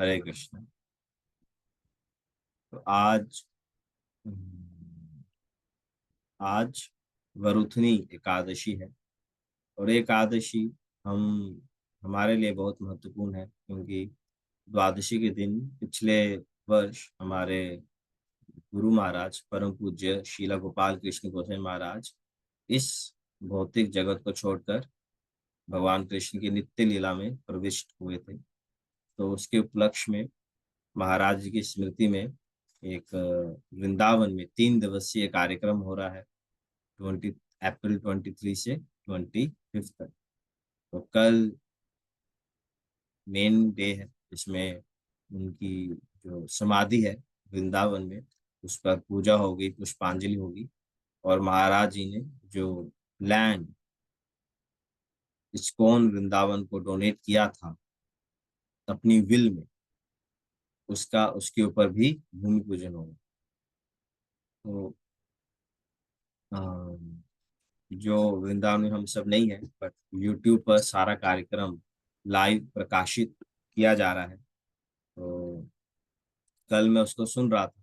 हरे कृष्ण। तो आज वरुथनी एकादशी है। और एकादशी हम हमारे लिए बहुत महत्वपूर्ण है, क्योंकि द्वादशी के दिन पिछले वर्ष हमारे गुरु महाराज परम पूज्य शीला गोपाल कृष्ण गोसाई महाराज इस भौतिक जगत को छोड़कर भगवान कृष्ण की नित्य लीला में प्रविष्ट हुए थे। तो उसके उपलक्ष्य में महाराज जी की स्मृति में एक वृंदावन में 3 दिवसीय कार्यक्रम हो रहा है, 20 अप्रैल 23 से 25 तक। तो कल मेन डे है, जिसमें उनकी जो समाधि है वृंदावन में, उस पर पूजा होगी, पुष्पांजलि होगी। और महाराज जी ने जो लैंड इस्कॉन वृंदावन को डोनेट किया था अपनी विल में, उसका उसके ऊपर भी भूमि पूजन होगा। तो जो वृंदावन में हम सब नहीं है, बट यूट्यूब पर सारा कार्यक्रम लाइव प्रकाशित किया जा रहा है। तो कल मैं उसको सुन रहा था,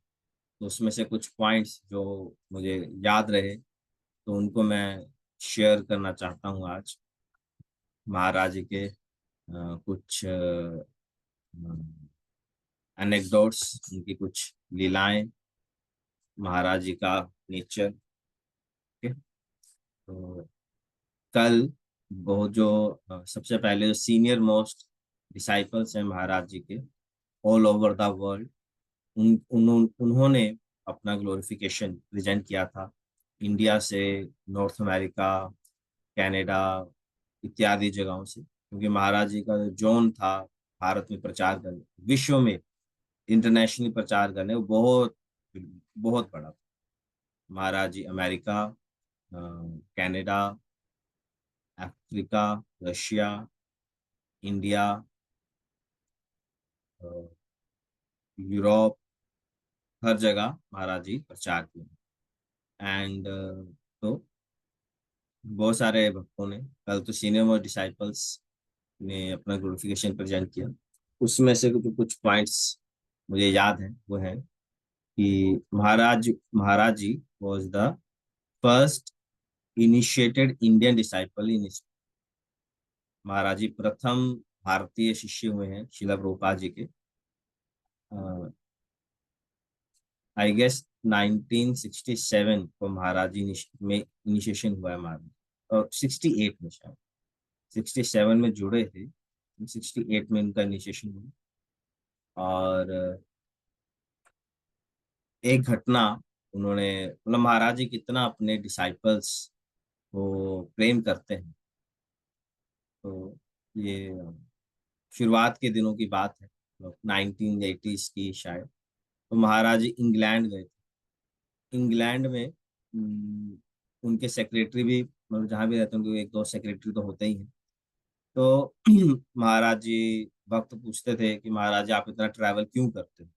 तो उसमें से कुछ पॉइंट्स जो मुझे याद रहे, तो उनको मैं शेयर करना चाहता हूँ आज। महाराज जी के कुछ एनेक्डोट्स, उनकी कुछ लीलाएं, महाराज जी का नेचर। तो कल वो जो सबसे पहले जो सीनियर मोस्ट डिसाइपल्स हैं महाराज जी के ऑल ओवर द वर्ल्ड, उन्होंने अपना ग्लोरिफिकेशन प्रेजेंट किया था इंडिया से, नॉर्थ अमेरिका, कनाडा इत्यादि जगहों से, क्योंकि महाराज जी का जो जोन था भारत में प्रचार करने, विश्व में इंटरनेशनली प्रचार करने, वो बहुत बहुत बड़ा था। Maharaj ji America, Canada, Africa, Russia, India, Europe, हर जगह महाराज जी प्रचार किए। एंड तो बहुत सारे भक्तों ने, कल तो सीनियर मोस्ट डिसाइपल्स ने अपना ग्लोरिफिकेशन प्रेजेंट किया। उसमें से कुछ पॉइंट्स मुझे याद है, वो है कि Maharaj ji was the first initiated Indian disciple in. Maharaj ji प्रथम भारतीय शिष्य हुए हैं शिला प्रभुपाद जी के। आई गेस 1967 को महाराज जी में इनिशिएशन हुआ है महाराज, और 68 में, शायद 67 में जुड़े थे, 68 में इनका इनिशिएशन हुआ। और एक घटना, उन्होंने मतलब महाराज जी कितना अपने डिसाइपल्स को प्रेम करते हैं। तो ये शुरुआत के दिनों की बात है, 1980s की शायद। तो महाराज जी इंग्लैंड गए थे। इंग्लैंड में उनके सेक्रेटरी भी, मतलब जहाँ भी रहते हैं उनके एक दो सेक्रेटरी तो होते ही हैं। तो महाराज जी वक्त पूछते थे कि महाराज जी आप इतना ट्रैवल क्यों करते हैं।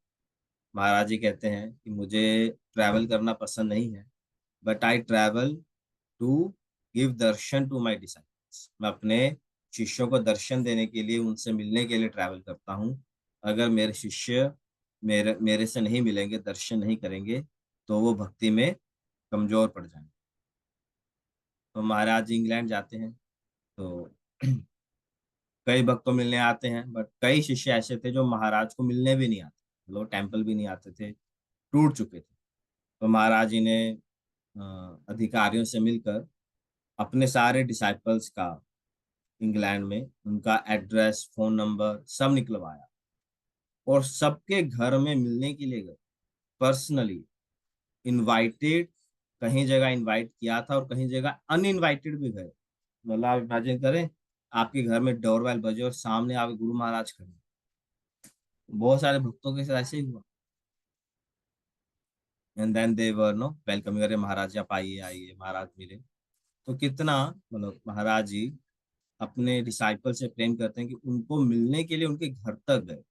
महाराज जी कहते हैं कि मुझे ट्रैवल करना पसंद नहीं है, but I travel to give darshan to my disciples. मैं अपने शिष्यों को दर्शन देने के लिए, उनसे मिलने के लिए ट्रैवल करता हूँ। अगर मेरे शिष्य मेरे मेरे से नहीं मिलेंगे, दर्शन नहीं करेंगे, तो वो भक्ति में कमजोर पड़ जाएंगे। तो महाराज जी इंग्लैंड जाते हैं, तो कई भक्त को मिलने आते हैं, बट कई शिष्य ऐसे थे जो महाराज को मिलने भी नहीं आते, लोग टेम्पल भी नहीं आते थे, टूट चुके थे। तो महाराज जी ने अधिकारियों से मिलकर अपने सारे डिसाइपल्स का, इंग्लैंड में उनका एड्रेस, फोन नंबर सब निकलवाया, और सबके घर में मिलने के लिए गए, पर्सनली इनवाइटेड। कहीं जगह इनवाइट किया था और कहीं जगह अनइनवाइटेड भी गए। मतलब आप इमेजिन करें, आपके घर में डोरबेल बजे और सामने आपके गुरु महाराज खड़े। बहुत सारे भक्तों के साथ ऐसे ही हुआ। And then they were no welcome, अरे महाराज आप आइए आइए, महाराज मिले। तो कितना, मतलब महाराज जी अपने डिसाइपल से प्रेम करते हैं कि उनको मिलने के लिए उनके घर तक गए।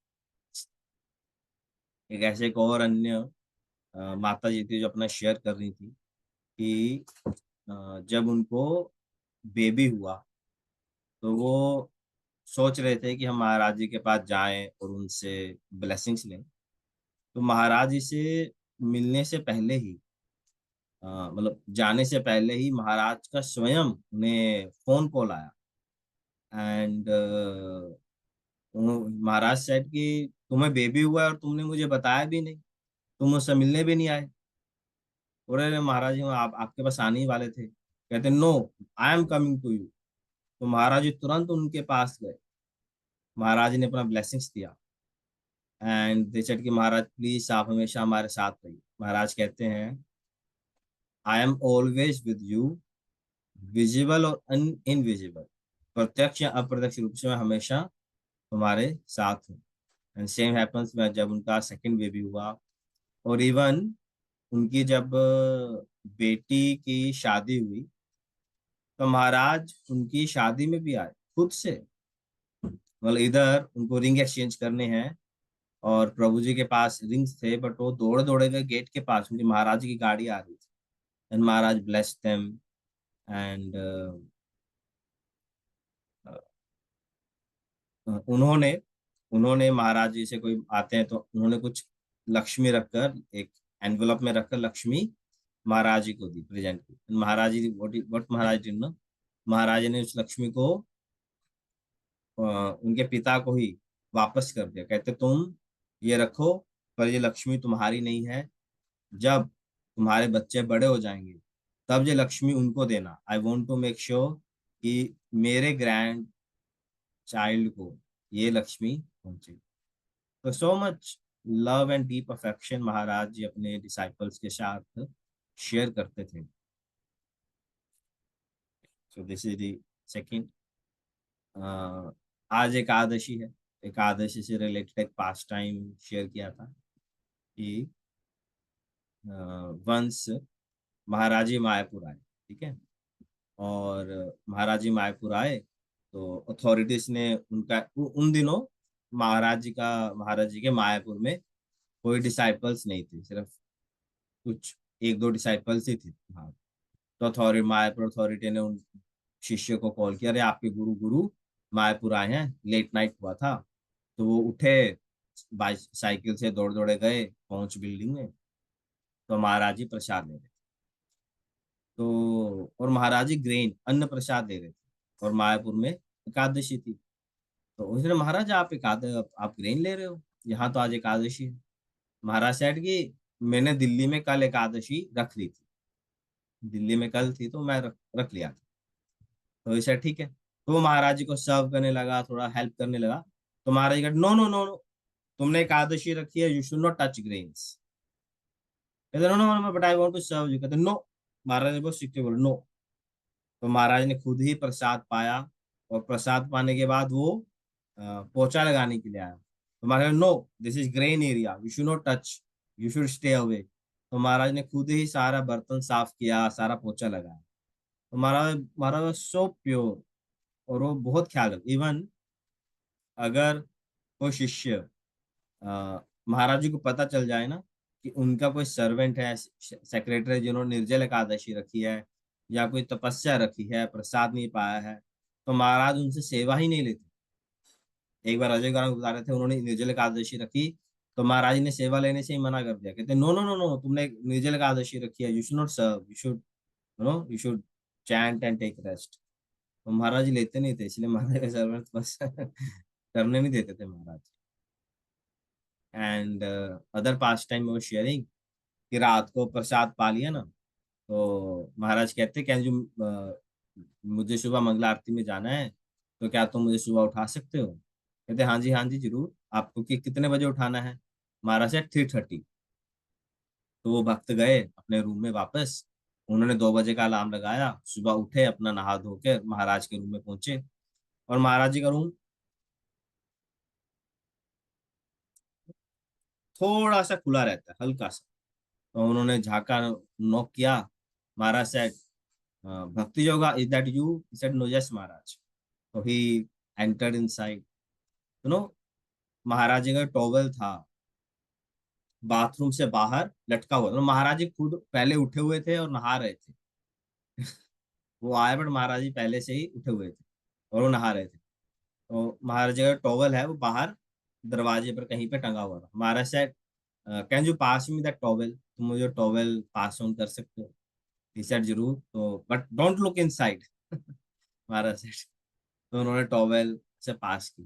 एक ऐसे एक और अन्य माता जी थी जो अपना शेयर कर रही थी कि जब उनको बेबी हुआ, तो वो सोच रहे थे कि हम महाराज जी के पास जाएं और उनसे ब्लेसिंग्स लें। तो महाराज जी से मिलने से पहले ही, मतलब जाने से पहले ही महाराज का स्वयं उन्हें फोन कॉल आया। एंड महाराज सेड कि तुम्हें बेबी हुआ है और तुमने मुझे बताया भी नहीं, तुम मुझसे मिलने भी नहीं आए। बोले "अरे महाराज जी, आप आपके पास आने ही वाले थे"। कहते no, I am coming to you. तो महाराज जी तुरंत उनके पास गए। महाराज ने अपना ब्लेसिंग्स दिया। एंड दे सेड कि महाराज प्लीज आप हमेशा हमारे साथ रहिए। महाराज कहते हैं I am always with you, visible और इनविजिबल, प्रत्यक्ष या अप्रत्यक्ष रूप से मैं हमेशा तुम्हारे साथ हूँ। एंड सेम हैपन्स में जब उनका सेकंड बेबी हुआ, और इवन उनकी जब बेटी की शादी हुई, तो महाराज उनकी शादी में भी आए खुद से। मतलब इधर उनको रिंग एक्सचेंज करने हैं और प्रभु जी के पास रिंग्स थे, बट वो दौड़े दौड़े गए गेट के पास, उनकी महाराज की गाड़ी आ रही थी। And Maharaj blessed them. And उन्होंने उन्होंने महाराज जी से कोई आते हैं तो उन्होंने कुछ लक्ष्मी रखकर, एक एनवलप में रखकर लक्ष्मी महाराज जी को दी, प्रेजेंट की। महाराज जी वट महाराज जी ने, महाराज ने उस लक्ष्मी को उनके पिता को ही वापस कर दिया। कहते तुम ये रखो, पर ये लक्ष्मी तुम्हारी नहीं है। जब तुम्हारे बच्चे बड़े हो जाएंगे तब ये लक्ष्मी उनको देना। I want to make sure कि मेरे ग्रैंड चाइल्ड को ये लक्ष्मी पहुंचे। तो so much love and deep affection Maharaj ji अपने डिसाइपल्स के साथ शेयर करते थे। So this is the second. आज एकादशी है। एकादशी से रिलेटेड एक पास टाइम शेयर किया था कि वंस महाराजी मायापुर आए। ठीक है। और महाराजी मायापुर आए तो अथॉरिटीज ने उनका उन दिनों महाराज जी के मायापुर में कोई डिसाइपल्स नहीं थे, सिर्फ कुछ एक दो डिसाइपल्स ही थे। हाँ। तो मायापुर अथॉरिटी ने उन शिष्य को कॉल किया, अरे आपके गुरु गुरु मायापुर आए हैं, लेट नाइट हुआ था। तो वो उठे, बाइक साइकिल से दौड़ दौड़े गए, पहुंच बिल्डिंग में। तो महाराज जी प्रसाद ले रहे थे। तो और महाराज जी ग्रेन अन्न प्रसाद ले रहे थे, और मायापुर में एकादशी थी। तो उसने, महाराज आप ग्रेन ले रहे हो, यहाँ तो आज एकादशी है। महाराज सेठ की मैंने दिल्ली में कल एकादशी रख ली थी, दिल्ली में कल थी तो मैं रख लिया था। तो इसे ठीक है। तो वो महाराज जी को सर्व करने लगा, थोड़ा हेल्प करने लगा। तो महाराज जी कहते नो नो नो नो, तुमने एकादशी रखी है, you should not touch grains. कहते no no no but I want to serve you. कहते नो। महाराज ने बहुत स्ट्रिक्टली बोले नो। तो महाराज ने खुद ही प्रसाद पाया, और प्रसाद पाने के बाद वो पोछा लगाने के लिए आया। तो Maharaj no, this is grain area, you should not touch, you should stay away. तो महाराज ने खुद ही सारा बर्तन साफ किया, सारा पोछा लगाया। तो महाराज महाराज सो प्योर, और वो बहुत ख्याल। इवन अगर कोई शिष्य महाराज जी को पता चल जाए ना कि उनका कोई सर्वेंट है, सेक्रेटरी जिन्होंने निर्जल एकादशी रखी है या कोई तपस्या रखी है, प्रसाद नहीं पाया है, तो महाराज उनसे सेवा ही नहीं लेते। एक बार अजय गांव बता रहे थे, उन्होंने निर्जल एकादशी रखी, तो महाराज ने सेवा लेने से ही मना कर दिया। कहते नो नो नो नो, तुमने निर्जल एकादशी रखी है, you should not serve, you should no, you should chant and take rest. तो महाराज जी लेते नहीं थे, इसलिए महाराज के सर्वेंट बस करने नहीं देते थे महाराज। एंड अदर पास टाइम वो शेयरिंग कि रात को प्रसाद पा लिया ना, तो महाराज कहते कैन यू, मुझे सुबह मंगला आरती में जाना है, तो क्या तुम मुझे सुबह उठा सकते हो। कहते हाँ जी जरूर, आपको कितने बजे उठाना है। महाराज से 3:30। तो वो भक्त गए अपने रूम में वापस। उन्होंने 2 बजे का अलार्म लगाया, सुबह उठे, अपना नहा धो के महाराज के रूम में पहुंचे। और महाराज जी का रूम थोड़ा सा खुला रहता है, हल्का सा। तो उन्होंने झाका, नॉक किया। Maharaj said bhakti yoga is that you. Said no yes Maharaj. तो he entered inside. You know, Maharaj ji का टॉवेल था बाथरूम से बाहर लटका हुआ, तो महाराज जी खुद पहले उठे हुए थे और नहा रहे थे। वो आए बट महाराज जी पहले से ही उठे हुए थे और वो नहा रहे थे। तो महाराज जी का टॉवल है वो बाहर दरवाजे पर कहीं पे टंगा हुआ था। महाराज से can you pass me that towel, तुम मुझे टॉवल पास ऑन कर सकते हो? ही सेड जरूर, तो बट डोंट लुक इनसाइड। महाराज से, तो उन्होंने टॉवेल से पास की।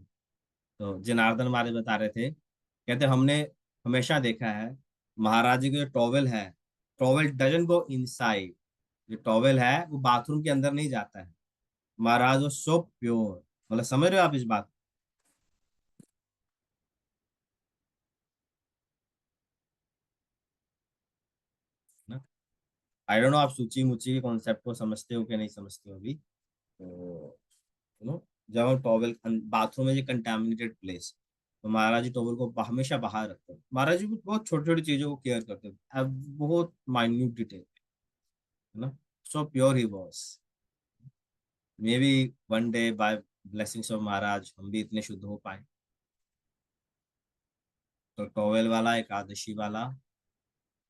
तो जनार्दन महाराज बता रहे थे, कहते हमने हमेशा देखा है महाराज जी का जो टॉवेल है, टॉवेल डजन गो इनसाइड, जो टॉवेल है वो बाथरूम के अंदर नहीं जाता है। महाराज वो सो प्योर, मतलब समझ रहे हो आप इस बात को ना? आई डोंट नो आप सूची मुची के कॉन्सेप्ट को समझते हो कि नहीं समझते हो अभी। तो जब हम टॉवेल बाथरूम में, जो कंटामिनेटेड प्लेस, तो महाराज जी टॉवेल को हमेशा बाहर रखते हैं। महाराज जी भी बहुत छोटी छोटी चीजों को केयर करते हैं, अब बहुत माइन्यूट डिटेल, है ना? So pure he was. Maybe one day by blessings of Maharaj हम भी इतने शुद्ध हो पाए। तो टॉवेल वाला, एकादशी वाला,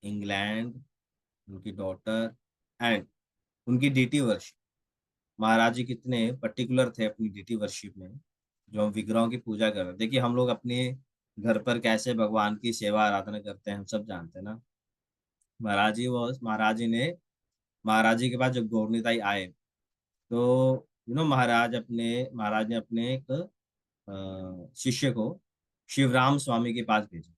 इंग्लैंड, उनकी डॉटर, एंड उनकी डीटी वर्शिप। महाराज जी कितने पर्टिकुलर थे अपनी डीटी वर्शिप में, जो हम विग्रहों की पूजा कर रहे हैं। देखिए हम लोग अपने घर पर कैसे भगवान की सेवा आराधना करते हैं, हम सब जानते हैं ना। महाराज जी ने, महाराज जी के पास जब गौरनीताई आए, तो महाराज ने अपने एक शिष्य को शिवराम स्वामी के पास भेजा।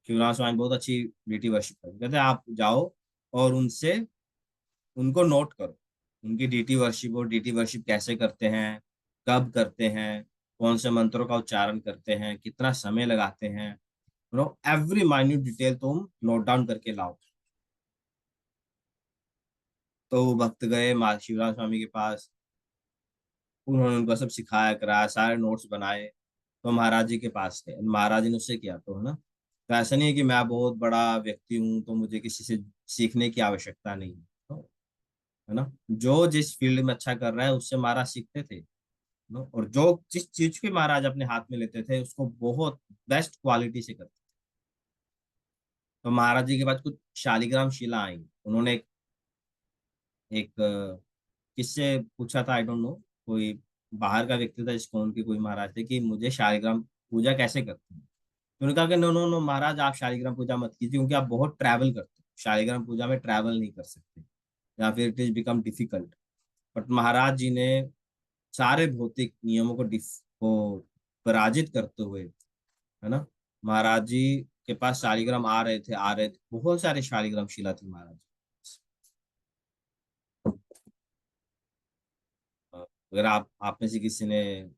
शिवराम स्वामी बहुत अच्छी डीटी वर्शिप करते, कहते आप जाओ और उनसे, उनको नोट करो, उनकी डीटी वर्शिप और डीटी वर्शिप कैसे करते हैं, कब करते हैं, कौन से मंत्रों का उच्चारण करते हैं, कितना समय लगाते हैं, एवरी माइन्यूट डिटेल तुम नोट डाउन करके लाओ। तो वो भक्त गए माँ शिवराम स्वामी के पास, उन्होंने उनको सब सिखाया कराया, सारे नोट्स बनाए। तो महाराज जी के पास थे, महाराज जी ने उससे किया, तो है ना। तो ऐसा नहीं है कि मैं बहुत बड़ा व्यक्ति हूँ तो मुझे किसी से सीखने की आवश्यकता नहीं है, तो, है ना। जो जिस फील्ड में अच्छा कर रहा है उससे महाराज सीखते थे, नो, और जो जिस चीज के महाराज अपने हाथ में लेते थे उसको बहुत बेस्ट क्वालिटी से करते। तो महाराज जी के बाद कुछ शालिग्राम शिला आई, उन्होंने एक किससे पूछा था, आई डोंट नो, कोई बाहर का व्यक्ति था जिसको, उनके कोई महाराज थे, कि मुझे शालिग्राम पूजा कैसे करते हैं। तो उन्होंने कहा कि नो नो नो महाराज, आप शालिग्राम पूजा मत कीजिए, क्योंकि आप बहुत ट्रैवल करते हो, शालिग्राम पूजा में ट्रैवल नहीं कर सकते, या फिर it is become difficult. But Maharaj ji ने सारे भौतिक नियमों को पराजित करते हुए, है ना, महाराज जी के पास शालिग्राम आ रहे थे, बहुत सारे शालिग्राम शिला थी महाराज जी। अगर आप में से किसी ने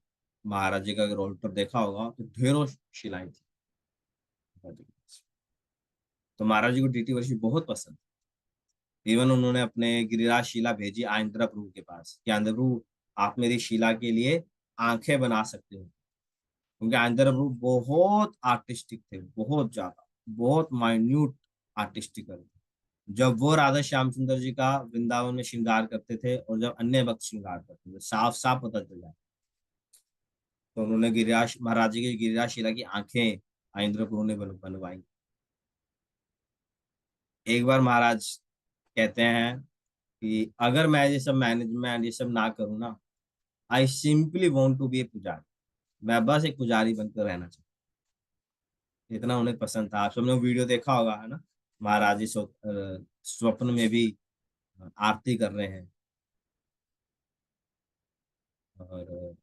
महाराज जी का अगर ऑल्टर देखा होगा तो ढेरों शिलाएं थी महाराज जी के पास। तो महाराज जी को डीटी वर्षी बहुत पसंद। इवन उन्होंने अपने गिरिराज शिला भेजी आंध्र प्रभु के पास, कि आंध्र प्रभु आप मेरी शिला के लिए आंखें बना सकते हो, क्योंकि आंध्र प्रभु बहुत आर्टिस्टिक थे, बहुत ज्यादा, बहुत माइन्यूट आर्टिस्टिक थे। जब वो राधा श्याम सुंदर जी का वृंदावन में श्रृंगार करते थे और जब अन्य भक्त श्रृंगार करते थे, साफ साफ पता चल जाता। तो उन्होंने गिरिराज महाराज जी की गिरिराज शिला की आंखें आइंद्र प्रभु ने बनवाई। एक बार महाराज कहते हैं कि अगर मैं ये सब मैनेजमेंट ये सब ना करूँ ना, I simply want to be a pujari, मैं बस एक पुजारी बनकर रहना चाहता हूँ। इतना उन्हें पसंद था। आप सबने वीडियो देखा होगा, है ना, महाराज जी स्वप्न में भी आरती कर रहे हैं। और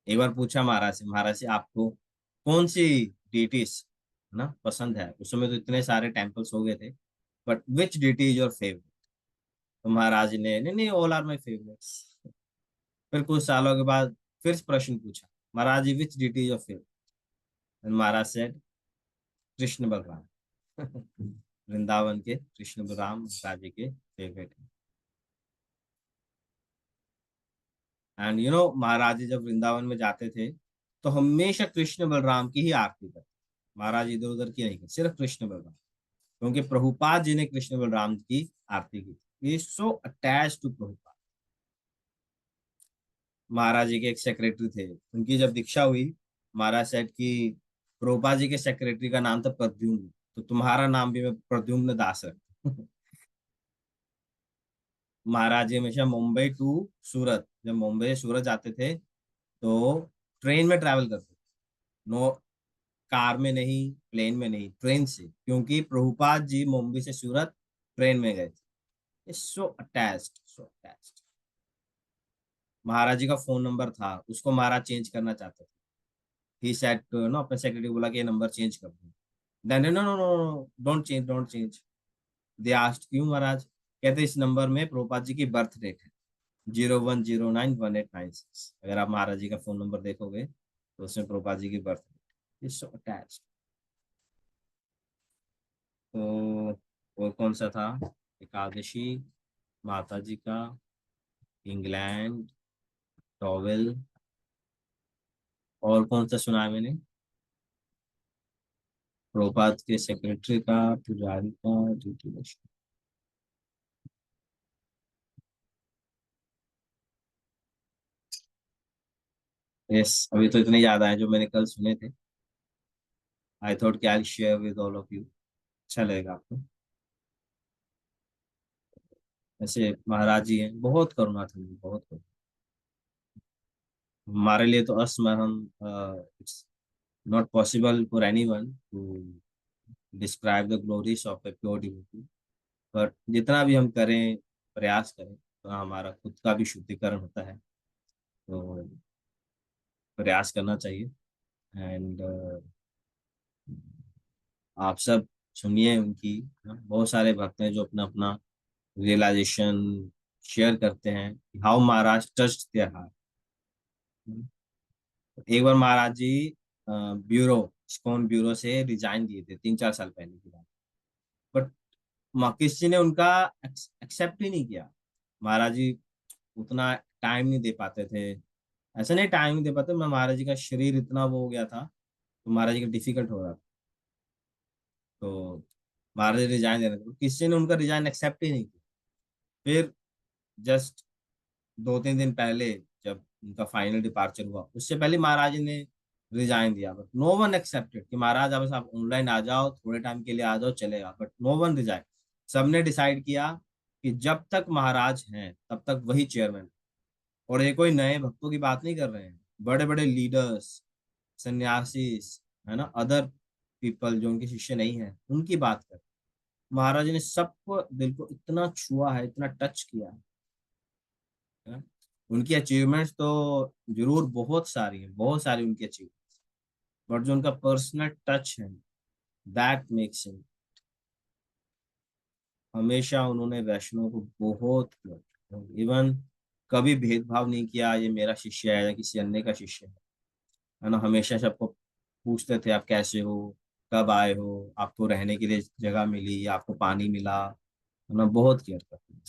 एक बार पूछा महाराज से आपको कौन सी डीटीज, है ना, पसंद है। उस समय तो इतने सारे टेम्पल्स हो गए थे, but which deity is your favourite? तो महाराज जी ने, नहीं नहीं, ऑल आर माई फेवरेट्स। फिर कुछ सालों के बाद फिर प्रश्न पूछा, Maharaj ji which deity is your favourite? Maharaj said Krishna Balaram. Vrindavan के कृष्ण बलराम महाराज जी के फेवरेट है। एंड महाराज जी जब वृंदावन में जाते थे तो हमेशा कृष्ण बलराम की ही आरती करते। महाराज इधर उधर की नहीं करते, सिर्फ कृष्ण बलराम, क्योंकि प्रभुपाद जी ने कृष्ण बलराम की आरती की थी। So attach to Prabhupada. Maharaj ji के एक सेक्रेटरी थे, उनकी जब दीक्षा हुई, महाराज सेठ की प्रभुपाद जी के सेक्रेटरी का नाम था प्रद्युम्न, तो तुम्हारा नाम भी मैं प्रद्युम्न दास रख। महाराज जी हमेशा मुंबई टू सूरत, जब मुंबई से सूरत जाते थे, तो ट्रेन में ट्रैवल करते थे। नो, कार में नहीं, प्लेन में नहीं, ट्रेन से, क्योंकि प्रभुपाद जी मुंबई से सूरत ट्रेन में गए थे। So attached, so attached. महाराज जी का फोन नंबर था, उसको महाराज चेंज करना चाहते थे। ही सेड नो, अपने सेक्रेटरी को बोला कि ये नंबर चेंज कर दो। Then no no no, don't change, don't change. They asked क्यों महाराज? कहते इस नंबर में प्रभुपाद जी की बर्थ डेट है, 01091896। अगर आप महाराज जी का फोन नंबर देखोगे तो उसमें प्रभुपाद जी की birth date is so attached. तो और कौन सा था? एकादशी, माता जी का, इंग्लैंड, टॉवेल, और कौन सा सुना है मैंने? प्रभुपाद के सेक्रेटरी का, पुजारी का, ड्यूटी। यस, अभी तो इतने याद आए जो मैंने कल सुने थे। आई थॉट कि I share with all of you, अच्छा लगेगा आपको। ऐसे महाराज जी हैं, बहुत करुणा थी, बहुत करुणा। हमारे लिए तो असमरहम, it's not possible for anyone to describe the glories of a pure devotee. पर जितना भी हम करें, प्रयास करें, तो हमारा खुद का भी शुद्धिकरण होता है। तो प्रयास करना चाहिए। एंड आप सब सुनिए उनकी। बहुत सारे भक्त हैं जो अपना अपना रियलाइजेशन शेयर करते हैं, how Maharaj touched their heart. एक बार महाराज जी ब्यूरो, इस्कॉन ब्यूरो से रिजाइन दिए थे 3-4 साल पहले की बात। बट किसी ने उनका एक्सेप्ट ही नहीं किया। महाराज जी उतना टाइम नहीं दे पाते थे। ऐसा नहीं टाइम नहीं दे पाते, मैं महाराज जी का शरीर इतना वो हो गया था, तो महाराज जी का डिफिकल्ट हो रहा था। तो महाराज जी रिजाइन देना था, किसी ने उनका रिजाइन एक्सेप्ट ही नहीं किया। फिर जस्ट 2-3 दिन पहले जब उनका फाइनल डिपार्चर हुआ, उससे पहले महाराज जी ने रिजाइन दिया, बट नो वन एक्सेप्टेड कि महाराज आप बस आप ऑनलाइन आ जाओ, थोड़े टाइम के लिए आ जाओ, चलेगा। But no one resign. सबने डिसाइड किया कि जब तक महाराज हैं तब तक वही चेयरमैन। और ये कोई नए भक्तों की बात नहीं कर रहे हैं, बड़े बड़े लीडर्स, सन्यासी, है ना, अदर पीपल जो उनके शिष्य नहीं है, उनकी बात कर। महाराज ने सबको दिल को इतना छुआ है, इतना टच किया है। उनकी अचीवमेंट्स तो जरूर बहुत सारी हैं, बहुत सारी उनकी अचीवमेंट्स, बट जो उनका पर्सनल टच है, दैट मेक्स हिम। हमेशा उन्होंने वैष्णव को बहुत किया, इवन कभी भेदभाव नहीं किया ये मेरा शिष्य है या किसी अन्य का शिष्य है ना। हमेशा सबको पूछते थे आप कैसे हो, कब आए हो, आपको रहने के लिए जगह मिली, आपको पानी मिला, है ना। बहुत केयर करते थे।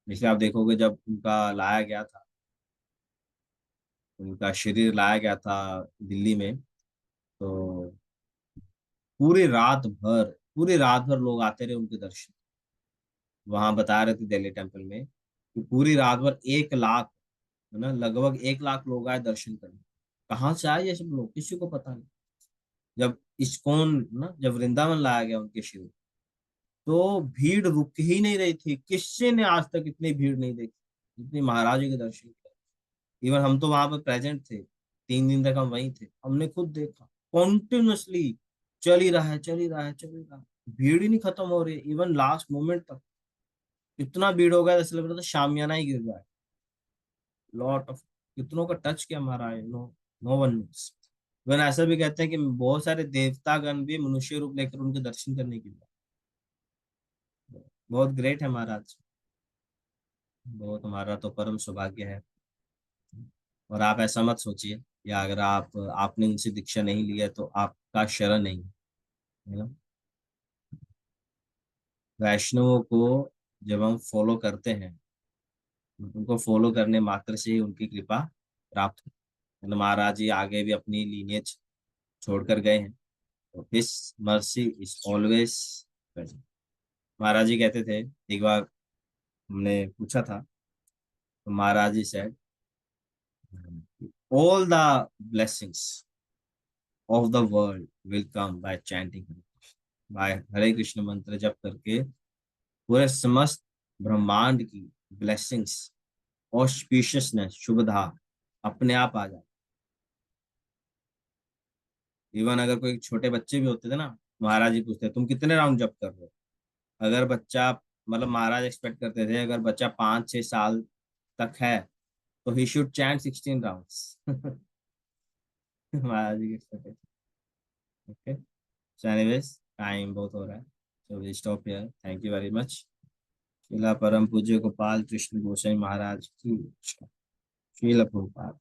इसलिए आप देखोगे जब उनका लाया गया था, उनका शरीर लाया गया था दिल्ली में, तो पूरी रात भर लोग आते रहे उनके दर्शन। वहां बता रहे थे दिल्ली टेम्पल में कि पूरी रात भर 1 लाख, है ना, लगभग 1 लाख लोग आए दर्शन करने। कहाँ से आए ये सब लोग, किसी को पता नहीं। जब इस्कॉन ना, जब वृंदावन लाया गया उनके शिव, तो भीड़ रुक ही नहीं रही थी। किसी ने आज तक इतनी भीड़ नहीं देखी जितनी महाराज जी के दर्शन किए। इवन हम तो वहां पर प्रेजेंट थे, 3 दिन तक हम वहीं थे, हमने खुद देखा कॉन्टिन्यूसली चल ही रहा है, चल ही रहा है, चल ही रहा है। भीड़ ही नहीं खत्म हो रही, इवन लास्ट मोमेंट तक इतना भीड़ हो गया जैसे लग रहा था शामियाना ही गिर जाए। लॉट ऑफ, कितनों का टच किया हमारा है, no, no one knows. Even ऐसा भी कहते हैं कि बहुत सारे देवतागण भी मनुष्य रूप लेकर उनके दर्शन करने के लिए। बहुत ग्रेट है महाराज, बहुत, हमारा तो परम सौभाग्य है। और आप ऐसा मत सोचिए या अगर आपने उनसे दीक्षा नहीं लिया तो आपका शरण नहीं है ना। वैष्णवों को जब हम फॉलो करते हैं, उनको फॉलो करने मात्र से ही उनकी कृपा प्राप्त हो। महाराज जी आगे भी अपनी लीनियज छोड़कर गए हैं, तो his mercy is always present. Maharaj ji कहते थे, एक बार हमने पूछा था, तो Maharaj ji said all the blessings of the world will come by chanting, by Hare Krishna मंत्र जप करके पूरे समस्त ब्रह्मांड की ब्लेसिंग्स, ऑस्पिशियसनेस, शुभधा अपने आप आ जाए। इवन अगर कोई छोटे बच्चे भी होते थे ना, महाराज जी पूछते तुम कितने राउंड जंप कर रहे हो। अगर बच्चा, मतलब महाराज एक्सपेक्ट करते थे अगर बच्चा 5-6 साल तक है तो he should chant 16 rounds. Maharaj ji की expectation. Okay, so anyways time बहुत हो रहा है, so we stop here, thank you very much. शिला परम पूज्य गोपाल कृष्ण गोसाई महाराज की, शिला प्रभुपाद।